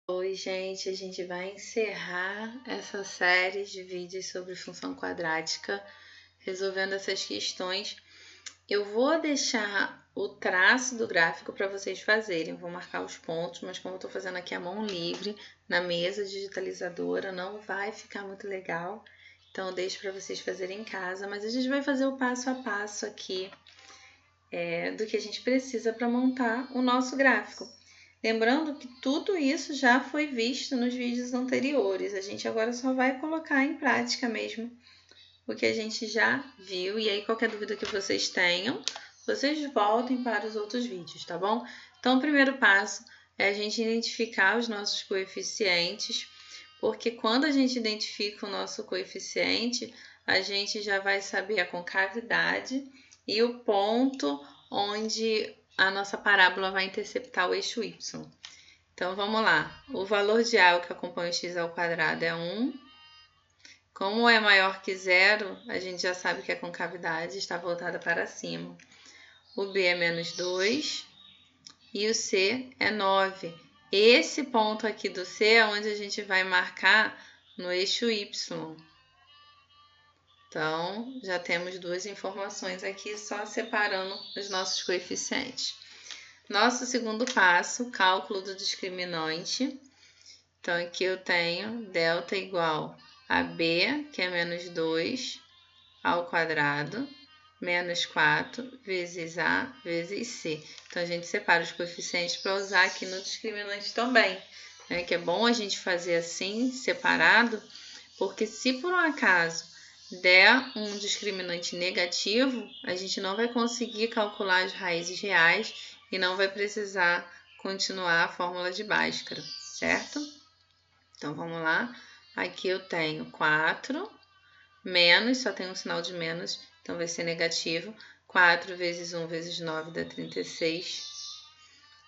Oi, gente, a gente vai encerrar essa série de vídeos sobre função quadrática, resolvendo essas questões. Eu vou deixar o traço do gráfico para vocês fazerem, vou marcar os pontos, mas como eu estou fazendo aqui a mão livre, na mesa digitalizadora, não vai ficar muito legal, então eu deixo para vocês fazerem em casa, mas a gente vai fazer o passo a passo aqui do que a gente precisa para montar o nosso gráfico. Lembrando que tudo isso já foi visto nos vídeos anteriores, a gente agora só vai colocar em prática mesmo o que a gente já viu, e aí qualquer dúvida que vocês tenham, vocês voltem para os outros vídeos, tá bom? Então o primeiro passo é a gente identificar os nossos coeficientes, porque quando a gente identifica o nosso coeficiente, a gente já vai saber a concavidade e o ponto onde a nossa parábola vai interceptar o eixo y. Então, vamos lá. O valor de A, o que acompanha o x ao quadrado, é 1. Como é maior que zero, a gente já sabe que a concavidade está voltada para cima. O B é menos 2 e o C é 9. Esse ponto aqui do C é onde a gente vai marcar no eixo y. Então, já temos duas informações aqui, só separando os nossos coeficientes. Nosso segundo passo, cálculo do discriminante. Então, aqui eu tenho delta igual a B, que é menos 2, ao quadrado, menos 4 vezes A vezes C. Então, a gente separa os coeficientes para usar aqui no discriminante também, né? Que é bom a gente fazer assim, separado, porque se por um acaso der um discriminante negativo, a gente não vai conseguir calcular as raízes reais e não vai precisar continuar a fórmula de Bhaskara, certo? Então, vamos lá. Aqui eu tenho 4 menos, só tem um sinal de menos, então vai ser negativo. 4 vezes 1 vezes 9 dá 36.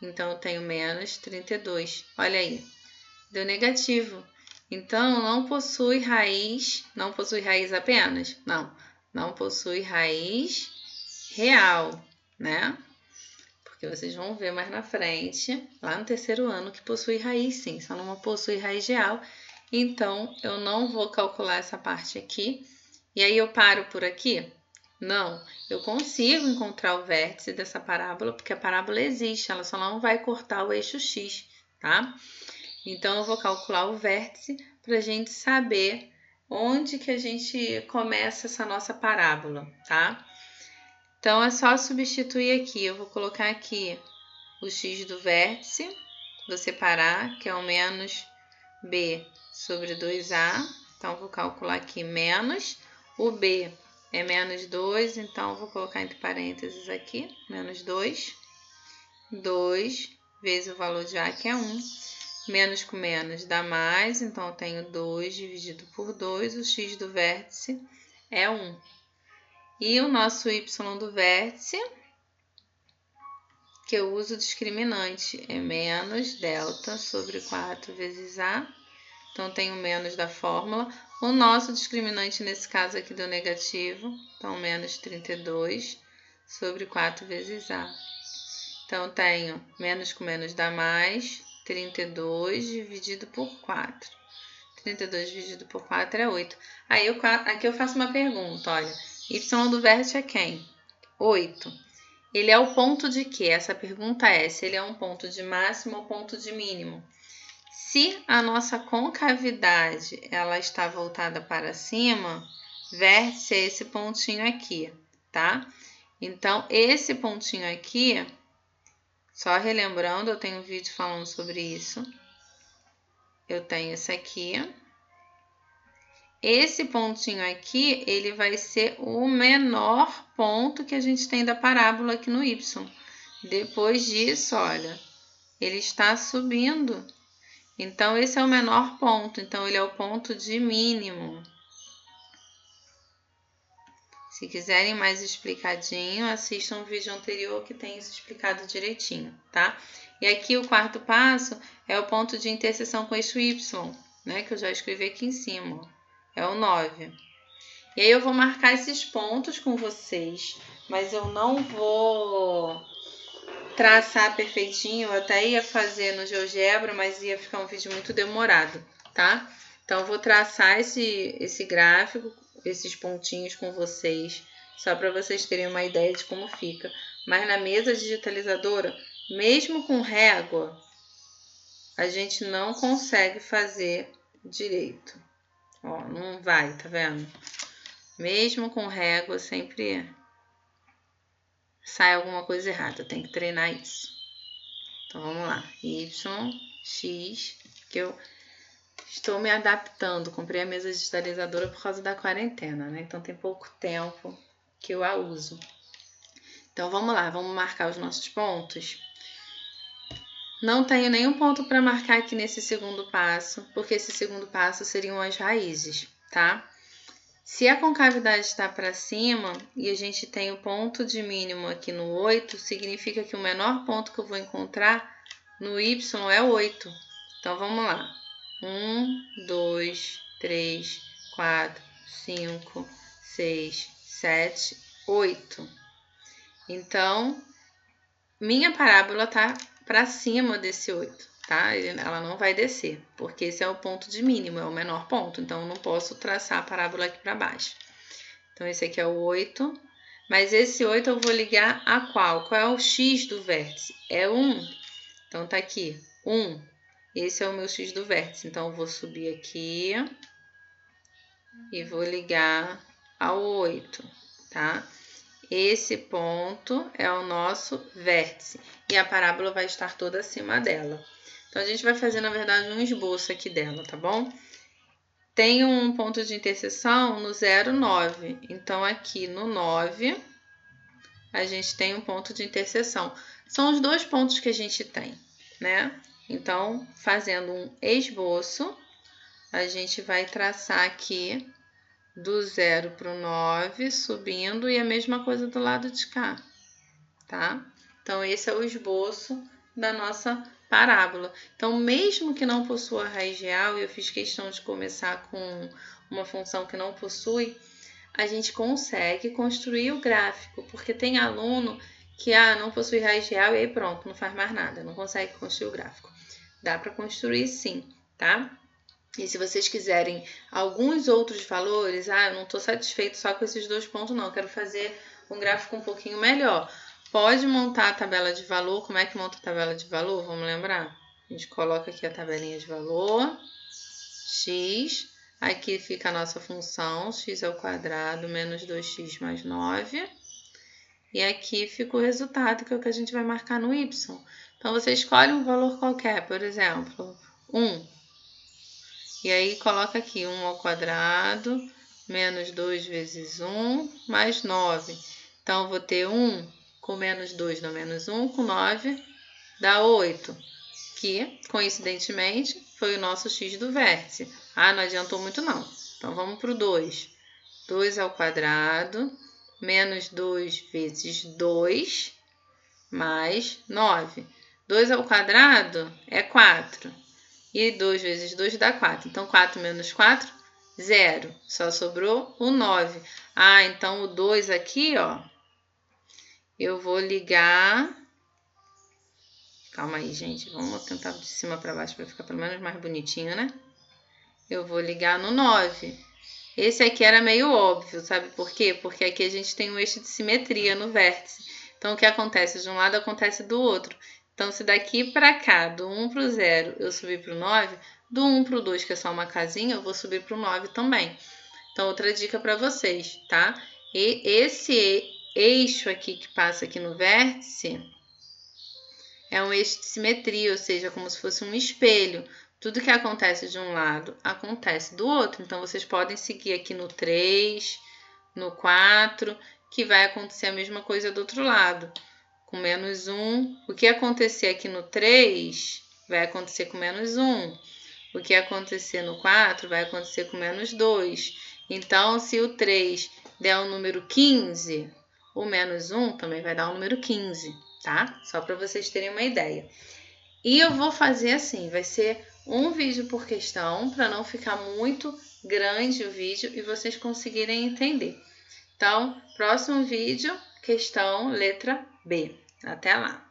Então, eu tenho menos 32. Olha aí, deu negativo. Então, não possui raiz apenas. Não possui raiz real, né? Porque vocês vão ver mais na frente, lá no terceiro ano, que possui raiz sim, só não possui raiz real. Então, eu não vou calcular essa parte aqui. E aí, eu paro por aqui? Não, eu consigo encontrar o vértice dessa parábola, porque a parábola existe, ela só não vai cortar o eixo x, tá? Então, eu vou calcular o vértice para a gente saber onde que a gente começa essa nossa parábola, tá? Então, é só substituir aqui. Eu vou colocar aqui o x do vértice, vou separar, que é o menos b sobre 2a. Então, vou calcular aqui menos. O b é menos 2, então vou colocar entre parênteses aqui, menos 2. 2 vezes o valor de a, que é 1. Menos com menos dá mais, então eu tenho 2 dividido por 2, o x do vértice é 1. E o nosso y do vértice, que eu uso discriminante, é menos delta sobre 4 vezes a. Então, tenho menos da fórmula. O nosso discriminante, nesse caso aqui, deu negativo. Então, menos 32 sobre 4 vezes a. Então, tenho menos com menos dá mais, 32 dividido por 4. 32 dividido por 4 é 8. Aí, aqui eu faço uma pergunta, olha. Y do vértice é quem? 8. Ele é o ponto de quê? Essa pergunta é se ele é um ponto de máximo ou ponto de mínimo. Se a nossa concavidade ela está voltada para cima, vértice é esse pontinho aqui, tá? Então, esse pontinho aqui, só relembrando, eu tenho um vídeo falando sobre isso. Eu tenho esse aqui. Esse pontinho aqui, ele vai ser o menor ponto que a gente tem da parábola aqui no y. Depois disso, olha, ele está subindo. Então, esse é o menor ponto. Então, ele é o ponto de mínimo. Se quiserem mais explicadinho, assistam o vídeo anterior que tem isso explicado direitinho, tá? E aqui o quarto passo é o ponto de interseção com o eixo y, né? Que eu já escrevi aqui em cima, ó. É o 9. E aí eu vou marcar esses pontos com vocês, mas eu não vou traçar perfeitinho, eu até ia fazer no GeoGebra, mas ia ficar um vídeo muito demorado, tá? Então, eu vou traçar esse gráfico, esses pontinhos com vocês, só para vocês terem uma ideia de como fica. Mas na mesa digitalizadora, mesmo com régua, a gente não consegue fazer direito. Ó, não vai, tá vendo? Mesmo com régua, sempre sai alguma coisa errada. Tem que treinar isso. Então, vamos lá. Y, X, que eu estou me adaptando. Comprei a mesa digitalizadora por causa da quarentena, né? Então, tem pouco tempo que eu a uso. Então, vamos lá. Vamos marcar os nossos pontos. Não tenho nenhum ponto para marcar aqui nesse segundo passo, porque esse segundo passo seriam as raízes, tá? Se a concavidade está para cima e a gente tem o ponto de mínimo aqui no 8, significa que o menor ponto que eu vou encontrar no Y é 8. Então, vamos lá. 1, 2, 3, 4, 5, 6, 7, 8. Então, minha parábola está para cima desse 8, tá? Ela não vai descer, porque esse é o ponto de mínimo, é o menor ponto. Então, eu não posso traçar a parábola aqui para baixo. Então, esse aqui é o 8. Mas esse 8 eu vou ligar a qual? Qual é o X do vértice? É 1. Então, tá aqui, 1. Esse é o meu X do vértice. Então, eu vou subir aqui e vou ligar ao 8, tá? Esse ponto é o nosso vértice e a parábola vai estar toda acima dela. Então, a gente vai fazer, na verdade, um esboço aqui dela, tá bom? Tem um ponto de interseção no 0, 9. Então, aqui no 9, a gente tem um ponto de interseção. São os dois pontos que a gente tem, né? Então, fazendo um esboço, a gente vai traçar aqui do 0 para o 9, subindo, e a mesma coisa do lado de cá, tá? Então, esse é o esboço da nossa parábola. Então, mesmo que não possua raiz real, e eu fiz questão de começar com uma função que não possui, a gente consegue construir o gráfico, porque tem aluno que não possui raiz real e aí pronto, não faz mais nada, não consegue construir o gráfico. Dá para construir sim, tá? E se vocês quiserem alguns outros valores, eu não estou satisfeito só com esses dois pontos, não, eu quero fazer um gráfico um pouquinho melhor. Pode montar a tabela de valor. Como é que monta a tabela de valor? Vamos lembrar? A gente coloca aqui a tabelinha de valor, x, aqui fica a nossa função, x ao quadrado menos 2x mais 9, e aqui fica o resultado, que é o que a gente vai marcar no y. Então, você escolhe um valor qualquer, por exemplo, 1. E aí, coloca aqui 1 ao quadrado, menos 2 vezes 1, mais 9. Então, eu vou ter 1 com menos 2 dá menos 1, com 9 dá 8. Que, coincidentemente, foi o nosso x do vértice. Não adiantou muito não. Então, vamos para o 2. 2 ao quadrado, menos 2 vezes 2, mais 9. 2 ao quadrado é 4. E 2 vezes 2 dá 4. Então, 4 menos 4, 0. Só sobrou o 9. Então o 2 aqui, ó, eu vou ligar... Calma aí, gente. Vamos tentar de cima para baixo para ficar pelo menos mais bonitinho, né? Eu vou ligar no 9. Esse aqui era meio óbvio, sabe por quê? Porque aqui a gente tem um eixo de simetria no vértice. Então, o que acontece de um lado acontece do outro. Então, se daqui para cá, do 1 para o 0, eu subir para o 9, do 1 para o 2, que é só uma casinha, eu vou subir para o 9 também. Então, outra dica para vocês, tá? E esse eixo aqui que passa aqui no vértice é um eixo de simetria, ou seja, como se fosse um espelho. Tudo que acontece de um lado, acontece do outro. Então, vocês podem seguir aqui no 3, no 4, que vai acontecer a mesma coisa do outro lado. Com menos 1, o que acontecer aqui no 3 vai acontecer com menos 1. O que acontecer no 4 vai acontecer com menos 2. Então, se o 3 der um número 15, o menos 1 também vai dar um número 15, tá? Só para vocês terem uma ideia. E eu vou fazer assim, vai ser um vídeo por questão, para não ficar muito grande o vídeo e vocês conseguirem entender. Então, próximo vídeo, questão letra B. Até lá!